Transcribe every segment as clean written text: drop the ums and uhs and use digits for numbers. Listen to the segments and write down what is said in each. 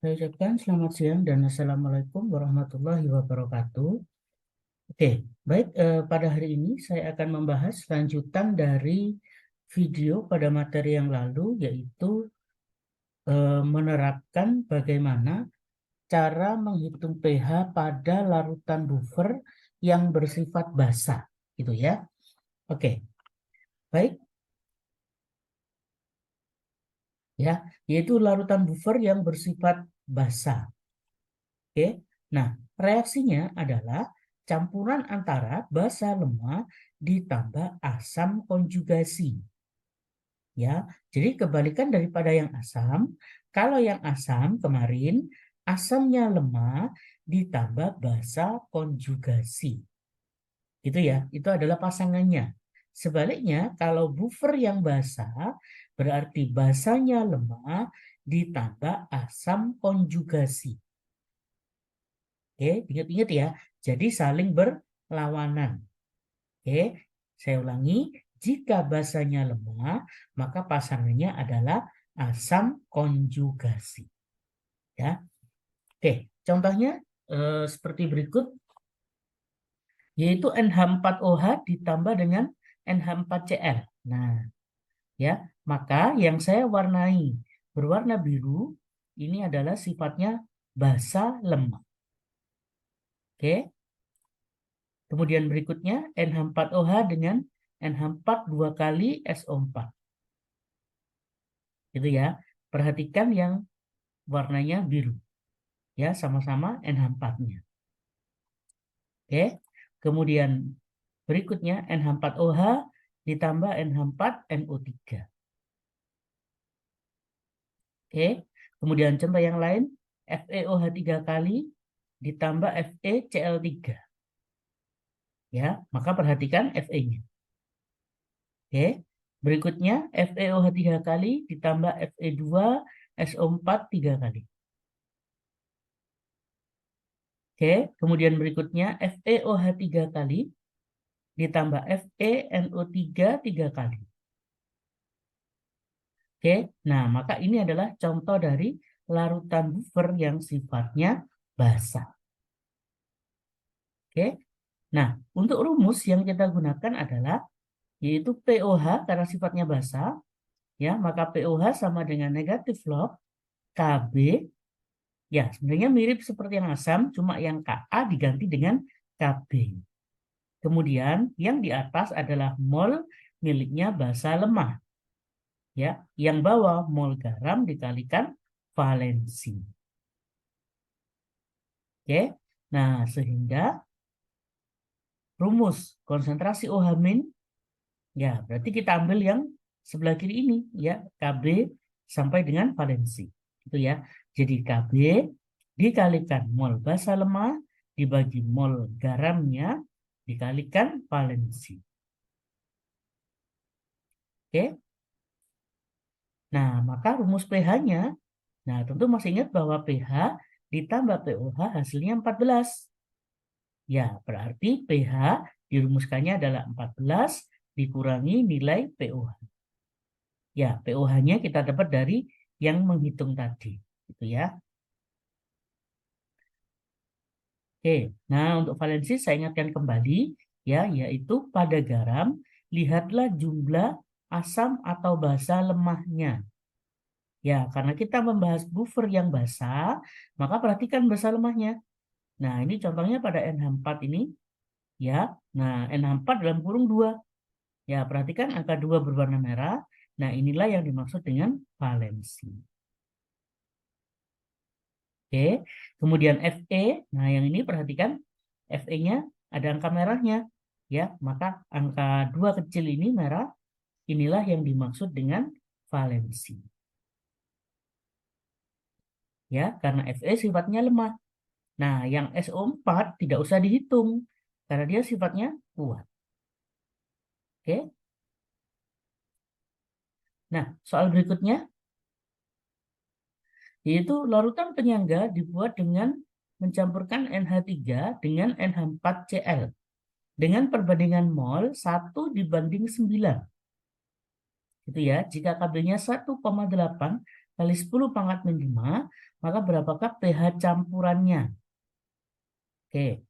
Saya ucapkan selamat siang dan Assalamualaikum warahmatullahi wabarakatuh. Oke, baik, pada hari ini saya akan membahas lanjutan dari video pada materi yang lalu, yaitu menerapkan bagaimana cara menghitung pH pada larutan buffer yang bersifat basa, gitu ya. Oke, baik, ya, yaitu larutan buffer yang bersifat basa. Oke, nah reaksinya adalah campuran antara basa lemah ditambah asam konjugasi. Ya, jadi kebalikan daripada yang asam. Kalau yang asam kemarin asamnya lemah ditambah basa konjugasi. Gitu ya, itu adalah pasangannya. Sebaliknya, kalau buffer yang basa berarti basanya lemah ditambah asam konjugasi. Oke, ingat-ingat ya. Jadi saling berlawanan. Oke, saya ulangi. Jika basanya lemah, maka pasangannya adalah asam konjugasi. Ya, oke. Contohnya seperti berikut, yaitu NH4OH ditambah dengan NH4Cl. Nah, ya, maka yang saya warnai berwarna biru ini adalah sifatnya basa lemah. Oke. Kemudian berikutnya NH4OH dengan NH4 dua kali SO4. Itu ya. Perhatikan yang warnanya biru. Ya, sama-sama NH4-nya. Oke. Kemudian berikutnya NH4OH ditambah NH4NO3. Oke. Kemudian contoh yang lain FeOH 3 kali ditambah FeCl3. Ya, maka perhatikan Fe-nya. Oke. Berikutnya FeOH 3 kali ditambah Fe2SO4 3 kali. Oke, kemudian berikutnya FeOH 3 kali ditambah FeNO3 3 kali. Oke, nah maka ini adalah contoh dari larutan buffer yang sifatnya basa. Oke, nah untuk rumus yang kita gunakan adalah yaitu POH karena sifatnya basa, ya maka POH sama dengan negatif log Kb. Ya, sebenarnya mirip seperti yang asam, cuma yang Ka diganti dengan Kb. Kemudian yang di atas adalah mol miliknya basa lemah. Ya, yang bawah mol garam dikalikan valensi. Oke. Nah, sehingga rumus konsentrasi OH- ya, berarti kita ambil yang sebelah kiri ini ya, Kb sampai dengan valensi. Itu ya. Jadi Kb dikalikan mol basa lemah dibagi mol garamnya dikalikan valensi. Oke. Nah, maka rumus pH-nya, nah tentu masih ingat bahwa pH ditambah pOH hasilnya 14. Ya, berarti pH dirumuskannya adalah 14 dikurangi nilai pOH. Ya, pOH-nya kita dapat dari yang menghitung tadi. Gitu ya. Oke, nah untuk valensi saya ingatkan kembali, ya, yaitu pada garam, lihatlah jumlah asam atau basa lemahnya. Ya, karena kita membahas buffer yang basah, maka perhatikan basa lemahnya. Nah, ini contohnya pada NH4 ini, ya. Nah, NH4 dalam kurung 2. Ya, perhatikan angka 2 berwarna merah. Nah, inilah yang dimaksud dengan valensi. Oke, kemudian Fe, nah yang ini perhatikan Fe-nya ada angka merahnya. Ya, maka angka 2 kecil ini merah, inilah yang dimaksud dengan valensi. Ya, karena Fe sifatnya lemah. Nah, yang SO4 tidak usah dihitung karena dia sifatnya kuat. Oke. Nah, soal berikutnya yaitu larutan penyangga dibuat dengan mencampurkan NH3 dengan NH4Cl dengan perbandingan mol 1:9. Gitu ya. Jika Kb-nya 1,8 kali 10 pangkat min 5, maka berapakah pH campurannya? Oke.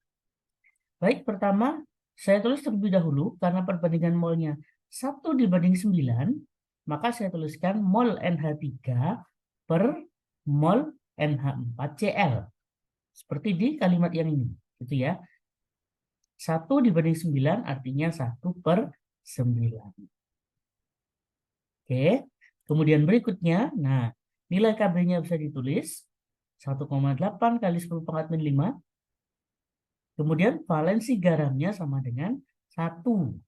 Baik, pertama saya tulis terlebih dahulu karena perbandingan molnya 1/9, maka saya tuliskan mol NH3 per mol NH4Cl. Seperti di kalimat yang ini, gitu ya. 1/9 artinya 1/9. Oke, kemudian berikutnya, nah nilai KB-nya bisa ditulis 1,8 kali 10 pangkat min 5. Kemudian valensi garamnya sama dengan 1.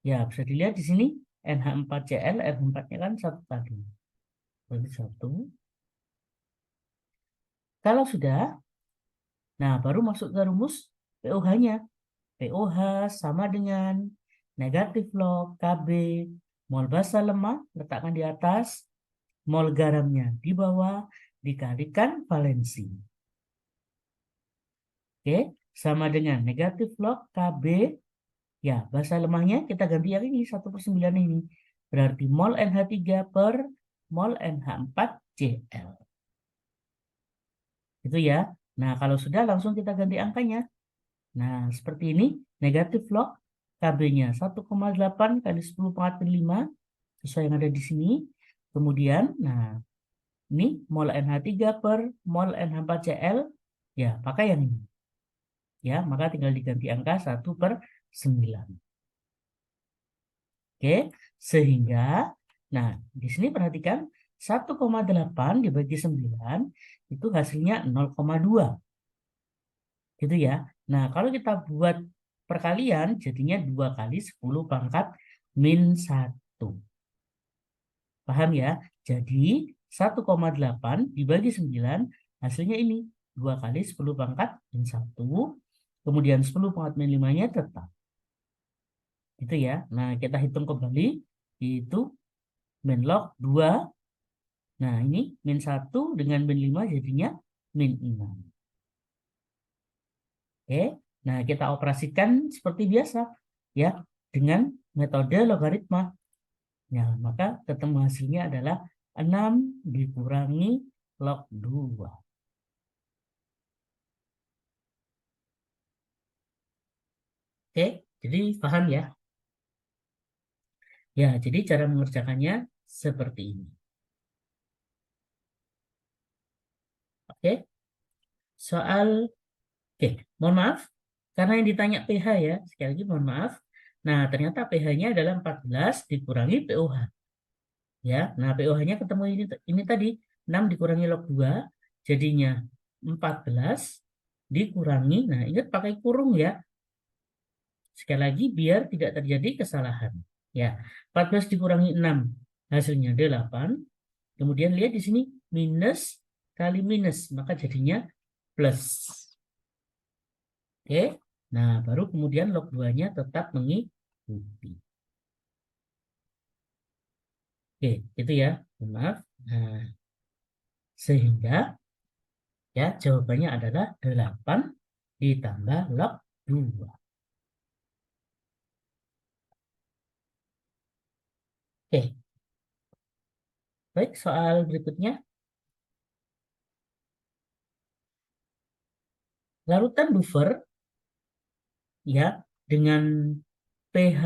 Ya, bisa dilihat di sini NH4Cl, R4-nya kan 1 tadi. Berarti 1. Kalau sudah, nah baru masuk ke rumus pOH-nya. pOH sama dengan negatif log KB, mol basa lemah letakkan di atas, mol garamnya di bawah, dikalikan valensi. Oke, sama dengan negatif log KB, ya basa lemahnya kita ganti yang ini, 1/9 ini. Berarti mol NH3 per mol NH4Cl. Itu ya. Nah, kalau sudah langsung kita ganti angkanya. Nah, seperti ini, negatif log KB-nya 1,8 kali 10 pangkat min 5, sesuai yang ada di sini. Kemudian, nah, ini mol NH3 per mol NH4Cl, ya pakai yang ini. Ya, maka tinggal diganti angka 1/9. Oke, sehingga, nah, di sini perhatikan 1,8 dibagi 9, itu hasilnya 0,2. Gitu ya. Nah, kalau kita buat perkalian, jadinya 2 kali 10 pangkat min 1. Paham ya? Jadi 1,8 dibagi 9, hasilnya ini. 2 kali 10 pangkat min 1. Kemudian 10 pangkat min 5-nya tetap. Gitu ya. Nah, kita hitung kembali. Itu min log 2. Nah, ini min 1 dengan min 5 jadinya min 6. Oke, nah kita operasikan seperti biasa ya dengan metode logaritma. Nah, maka ketemu hasilnya adalah 6 dikurangi log 2. Oke, jadi paham ya? Ya, jadi cara mengerjakannya seperti ini. Oke, soal, oke, mohon maaf, karena yang ditanya pH ya, sekali lagi mohon maaf. Nah, ternyata pH-nya adalah 14 dikurangi pOH. Ya, nah pOH-nya ketemu ini tadi 6 dikurangi log 2 jadinya 14 dikurangi, nah ingat pakai kurung ya. Sekali lagi biar tidak terjadi kesalahan. Ya, 14 dikurangi 6 hasilnya 8. Kemudian lihat di sini minus kali minus, maka jadinya plus. Oke. Nah, baru kemudian log 2-nya tetap mengikuti. Oke, itu ya. Maaf. Nah, sehingga ya jawabannya adalah 8 ditambah log 2. Oke. Baik, soal berikutnya. Larutan buffer ya dengan pH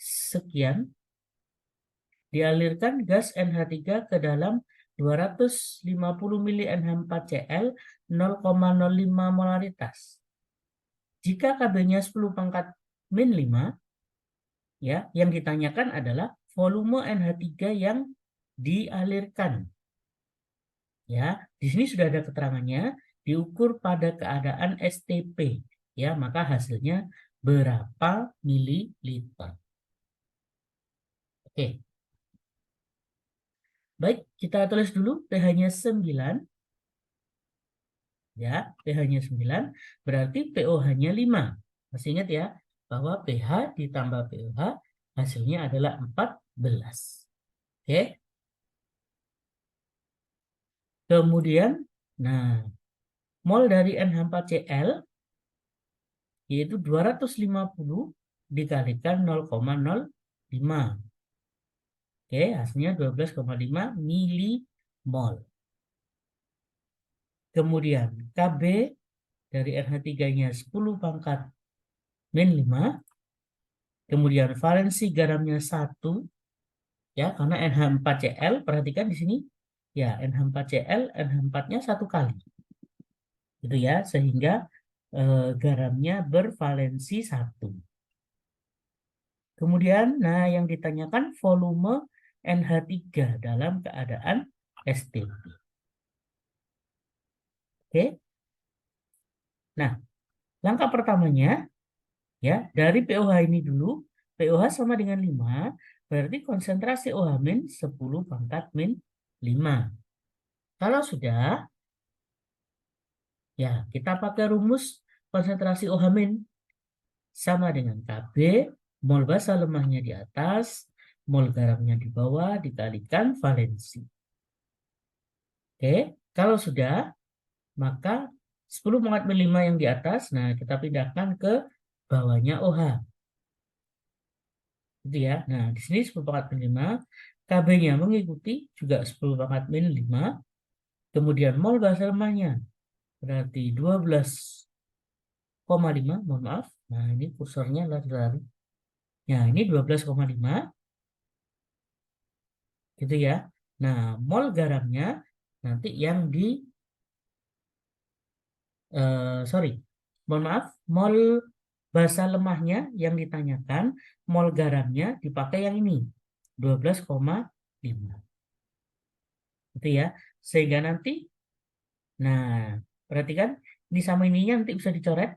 sekian dialirkan gas NH3 ke dalam 250 mili NH4Cl 0,05 molaritas. Jika KB-nya 10 pangkat min 5, ya, yang ditanyakan adalah volume NH3 yang dialirkan. Ya, di sini sudah ada keterangannya, diukur pada keadaan STP. Ya, maka hasilnya berapa mililiter. Oke. Baik, kita tulis dulu pH-nya 9. Ya, pH-nya 9 berarti pOH-nya 5. Masih ingat ya, bahwa pH ditambah pOH hasilnya adalah 14. Oke. Kemudian, nah, mol dari NH4Cl yaitu 250 dikalikan 0,05. Oke, hasilnya 12,5 milimol. Kemudian Kb dari NH3-nya 10 pangkat min 5. Kemudian valensi garamnya 1, ya, karena NH4Cl, perhatikan di sini, ya, NH4Cl, NH4-nya 1 kali. Gitu ya, sehingga garamnya bervalensi 1. Kemudian, nah, yang ditanyakan volume NH3 dalam keadaan STP. Oke. Nah, langkah pertamanya, ya, dari pOH ini dulu, pOH sama dengan 5, berarti konsentrasi OH min 10 pangkat min 5. Kalau sudah, ya, kita pakai rumus konsentrasi OH min sama dengan Kb, mol basa lemahnya di atas, mol garamnya di bawah, dikalikan valensi. Oke, kalau sudah, maka 10 pangkat min 5 yang di atas, nah, kita pindahkan ke bawahnya OH. Gitu ya. Nah, di sini 10 pangkat min 5, Kb-nya mengikuti juga 10 pangkat min 5, kemudian mol basa lemahnya berarti 12,5, mohon maaf. Nah, ini kursornya lari-lari. Nah, ini 12,5, gitu ya. Nah, mol garamnya nanti yang di, sorry, mohon maaf, mol basa lemahnya yang ditanyakan, mol garamnya dipakai yang ini, 12,5. Gitu ya. Sehingga nanti, nah, perhatikan, ini sama ininya nanti bisa dicoret.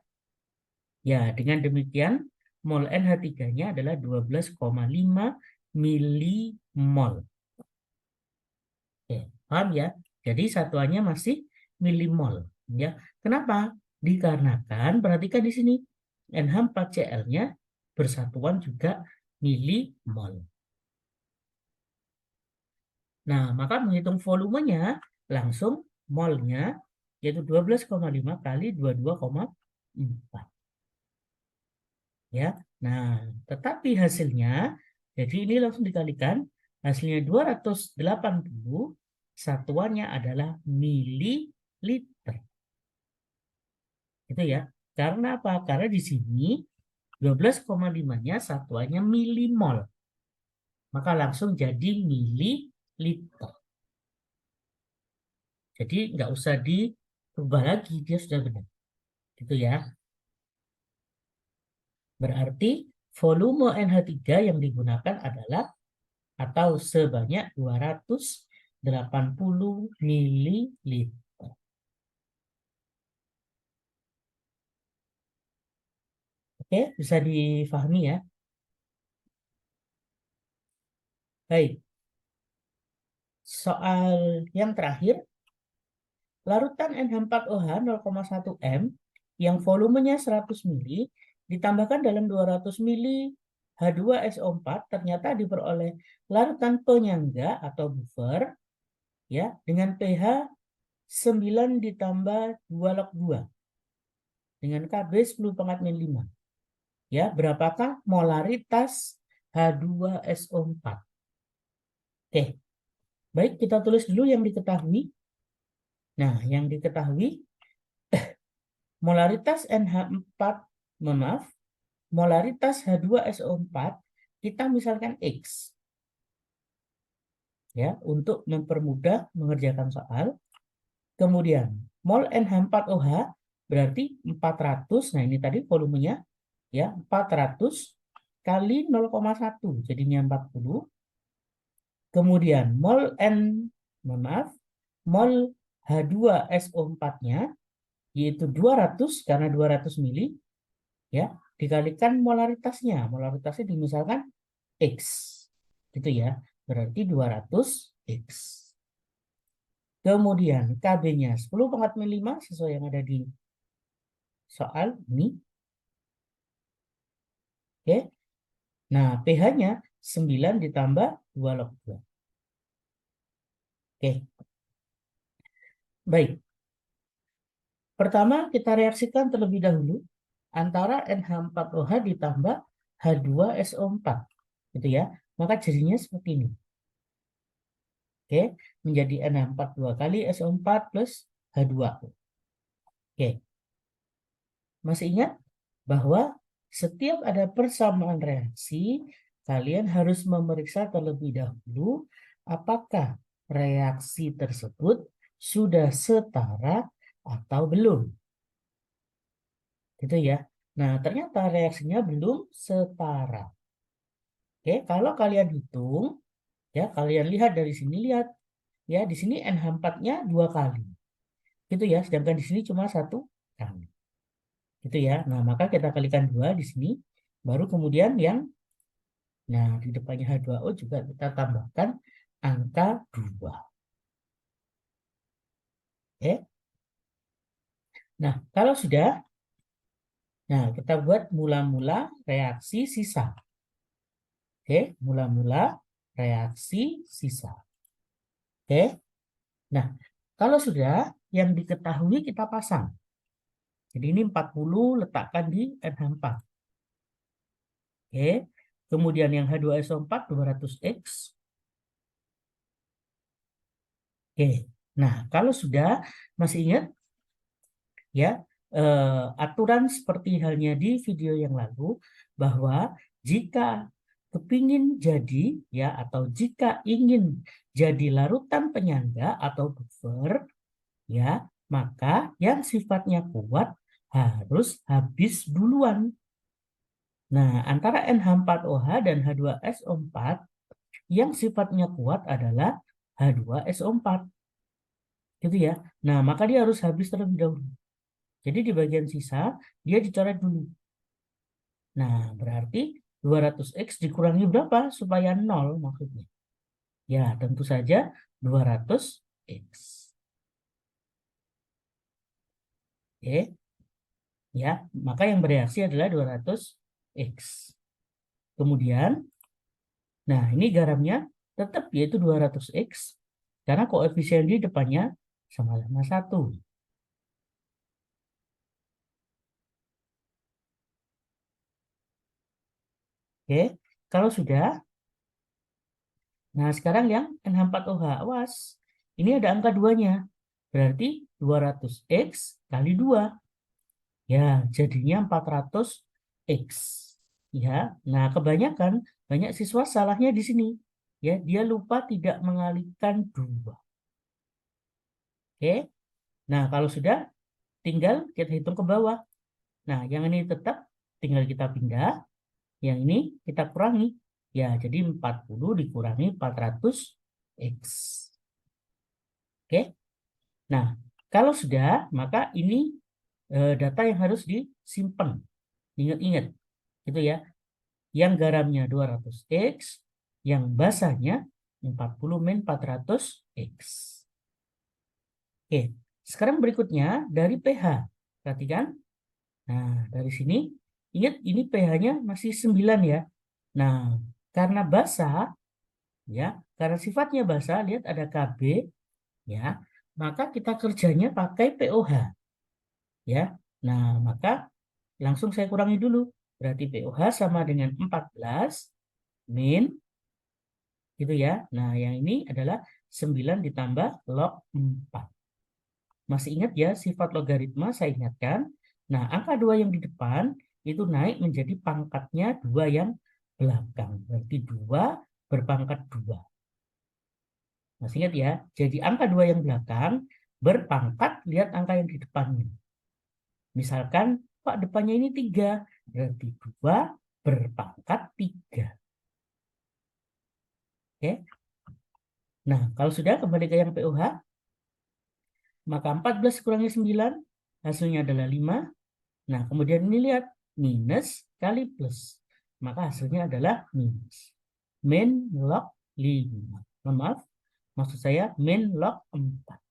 Ya, dengan demikian, mol NH3-nya adalah 12,5 milimol. Oke, paham ya? Jadi satuannya masih milimol. Ya, kenapa? Dikarenakan, perhatikan di sini, NH4Cl-nya bersatuan juga milimol. Nah, maka menghitung volumenya, langsung molnya, yaitu 12,5 kali 22,4. Ya, nah, tetapi hasilnya, jadi ini langsung dikalikan, hasilnya 280, satuannya adalah mililiter. Itu ya. Karena apa? Karena di sini 12,5-nya satuannya milimol. Maka langsung jadi mililiter. Jadi nggak usah dirubah lagi, dia sudah benar. Gitu ya. Berarti volume NH3 yang digunakan adalah atau sebanyak 280 ml. Oke, bisa difahami ya. Baik. Soal yang terakhir, larutan NH4OH 0,1 M yang volumenya 100 ml ditambahkan dalam 200 ml H2SO4 ternyata diperoleh larutan penyangga atau buffer ya dengan pH 9 ditambah 2 log 2 dengan Kb 10 pangkat min 5. Ya, berapakah molaritas H2SO4? Oke. Baik, kita tulis dulu yang diketahui. Nah, yang diketahui molaritas NH4, maaf, molaritas H2SO4 kita misalkan X. Ya, untuk mempermudah mengerjakan soal. Kemudian mol NH4OH berarti 400. Nah, ini tadi volumenya ya, 400 kali 0,1 jadinya 40. Kemudian mol mol H2SO4-nya yaitu 200 karena 200 mili ya, dikalikan molaritasnya. Molaritasnya dimisalkan X. Gitu ya. Berarti 200 X. Kemudian Kb-nya 10 pangkat min 5 sesuai yang ada di soal ini. Oke. Nah, pH-nya 9 ditambah 2 log 2. Oke. Baik. Pertama, kita reaksikan terlebih dahulu antara NH4OH ditambah H2SO4. Gitu ya. Maka jadinya seperti ini. Oke, menjadi NH4 2 kali SO4 plus H2O. Oke, masih ingat bahwa setiap ada persamaan reaksi, kalian harus memeriksa terlebih dahulu apakah reaksi tersebut sudah setara atau belum. Gitu ya. Nah, ternyata reaksinya belum setara. Oke, kalau kalian hitung, ya kalian lihat dari sini, lihat ya di sini NH4-nya 2 kali. Gitu ya, sedangkan di sini cuma 1 kali. Gitu ya. Nah, maka kita kalikan 2 di sini, baru kemudian yang nah di depannya H2O juga kita tambahkan angka 2. Oke. Nah, kalau sudah, nah kita buat mula-mula reaksi sisa. Oke, mula-mula reaksi sisa. Oke. Nah, kalau sudah, yang diketahui kita pasang. Jadi ini 40 letakkan di NH4. Oke. Kemudian yang H2SO4 200X. Oke. Nah, kalau sudah masih ingat ya aturan seperti halnya di video yang lalu bahwa jika kepingin jadi ya atau jika ingin jadi larutan penyangga atau buffer ya, maka yang sifatnya kuat harus habis duluan. Nah, antara NH4OH dan H2SO4 yang sifatnya kuat adalah H2SO4. Gitu ya. Nah, maka dia harus habis terlebih dahulu. Jadi di bagian sisa dia dicoret dulu. Nah, berarti 200X dikurangi berapa supaya 0 maksudnya? Ya, tentu saja 200X. Oke. Ya, maka yang bereaksi adalah 200X. Kemudian, nah ini garamnya tetap yaitu 200X karena koefisien di depannya sama-sama 1. Oke, kalau sudah, nah sekarang yang NH4OH, awas. Ini ada angka 2-nya. Berarti 200X kali 2. Ya, jadinya 400X. Ya, nah kebanyakan, banyak siswa salahnya di sini. Ya, dia lupa tidak mengalihkan 2. Oke, nah kalau sudah, tinggal kita hitung ke bawah. Nah, yang ini tetap tinggal kita pindah. Yang ini kita kurangi. Ya, jadi 40 dikurangi 400X. Oke. Nah, kalau sudah, maka ini data yang harus disimpan. Ingat-ingat. Gitu ya. Yang garamnya 200X, yang basahnya 40 min 400X. Oke. Sekarang berikutnya dari pH. Perhatikan. Nah, dari sini, ingat ini pH-nya masih 9 ya. Nah, karena basah, ya, karena sifatnya basah, lihat ada Kb, ya, maka kita kerjanya pakai POH, ya. Nah, maka langsung saya kurangi dulu. Berarti POH sama dengan 14 min, gitu ya. Nah, yang ini adalah 9 ditambah log 4. Masih ingat ya sifat logaritma saya ingatkan. Nah, angka 2 yang di depan itu naik menjadi pangkatnya 2 yang belakang. Berarti 2 berpangkat 2. Masih ingat ya? Jadi angka 2 yang belakang berpangkat, lihat angka yang di depannya. Misalkan, Pak depannya ini 3. Berarti 2 berpangkat 3. Oke? Nah, kalau sudah kembali ke yang POH, maka 14 kurangi 9, hasilnya adalah 5. Nah, kemudian ini lihat, minus kali plus. Maka hasilnya adalah minus. Min log 5. Maaf, maksud saya min log 4.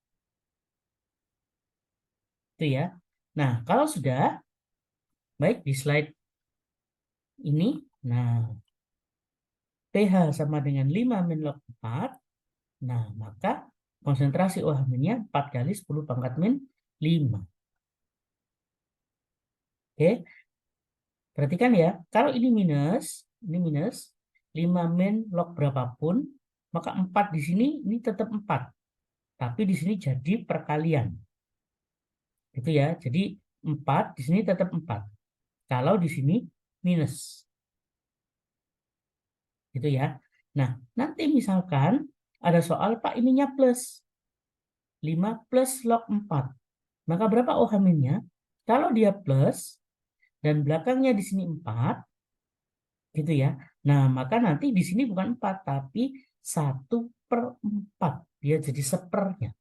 Itu ya. Nah, kalau sudah, baik di slide ini, nah, pH sama dengan 5 min log 4. Nah, maka konsentrasi OH-nya 4 kali 10 pangkat min 5. Oke, perhatikan ya, kalau ini minus 5 min log berapapun, maka 4 di sini ini tetap 4. Tapi di sini jadi perkalian. Itu ya. Jadi 4 di sini tetap 4. Kalau di sini minus. Gitu ya. Nah, nanti misalkan ada soal Pak ininya plus. 5 plus log 4. Maka berapa OH-nya? Kalau dia plus dan belakangnya di sini 4, gitu ya. Nah, maka nanti di sini bukan 4, tapi 1/4. Dia jadi sepernya.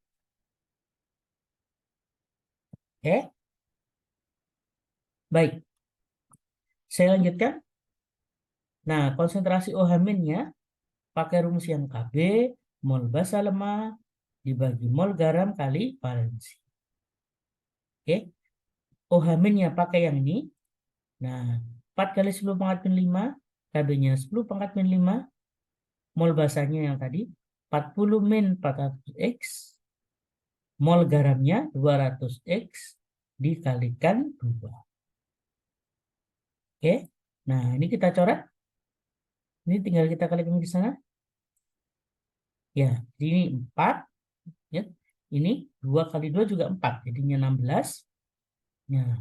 Oke? Baik. Saya lanjutkan. Nah, konsentrasi OH-nya pakai rumus yang KB, mol basa lemah, dibagi mol garam kali valensi. Oke? OH-nya pakai yang ini. Nah, 4 kali 10 pangkat min 5, KB-nya 10 pangkat min 5, mol basanya yang tadi 40 min 400X, mol garamnya 200X dikalikan 2. Oke, nah ini kita coret. Ini tinggal kita kalikan di sana. Ya, ini 4. Ya. Ini 2 kali 2 juga 4, jadinya 16. Nah,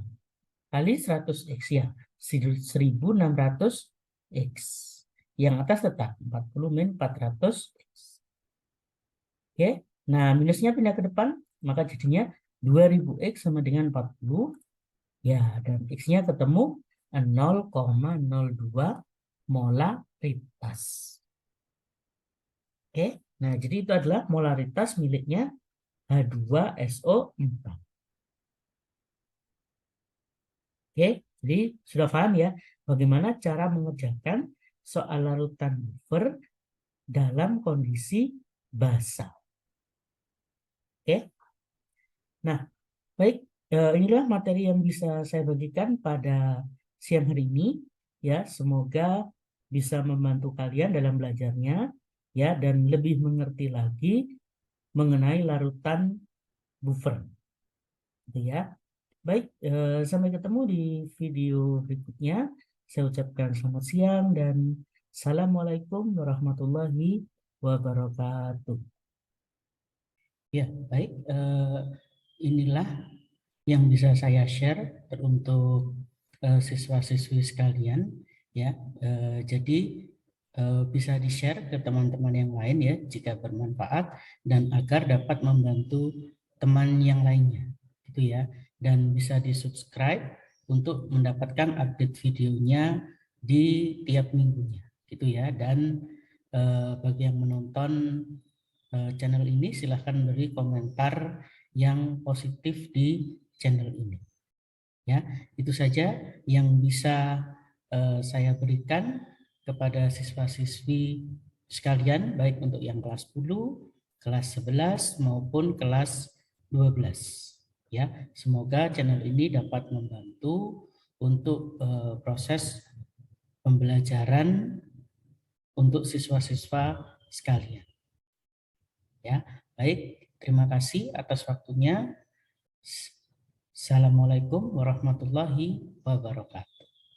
kali 100X ya, 1600X. Yang atas tetap 40 min 400X. Oke, nah minusnya pindah ke depan, maka jadinya 2000X sama dengan 40. Ya, dan X-nya ketemu 0,02 molaritas. Oke, nah jadi itu adalah molaritas miliknya H2SO4. Oke, jadi sudah paham ya bagaimana cara mengerjakan soal larutan buffer dalam kondisi basal. Oke, nah baik, inilah materi yang bisa saya bagikan pada siang hari ini. Ya, semoga bisa membantu kalian dalam belajarnya, ya, dan lebih mengerti lagi mengenai larutan buffer. Gitu ya. Baik, sampai ketemu di video berikutnya. Saya ucapkan selamat siang dan Assalamualaikum warahmatullahi wabarakatuh. Ya, baik. Inilah yang bisa saya share untuk siswa-siswi sekalian. Ya, jadi bisa di-share ke teman-teman yang lain ya jika bermanfaat dan agar dapat membantu teman yang lainnya, gitu ya. Dan bisa di-subscribe untuk mendapatkan update videonya di tiap minggunya, gitu ya. Dan bagi yang menonton channel ini silahkan beri komentar yang positif di channel ini. Ya, itu saja yang bisa saya berikan kepada siswa-siswi sekalian, baik untuk yang kelas 10, kelas 11 maupun kelas 12. Ya, semoga channel ini dapat membantu untuk proses pembelajaran untuk siswa-siswa sekalian. Ya, baik, terima kasih atas waktunya. Assalamualaikum warahmatullahi wabarakatuh.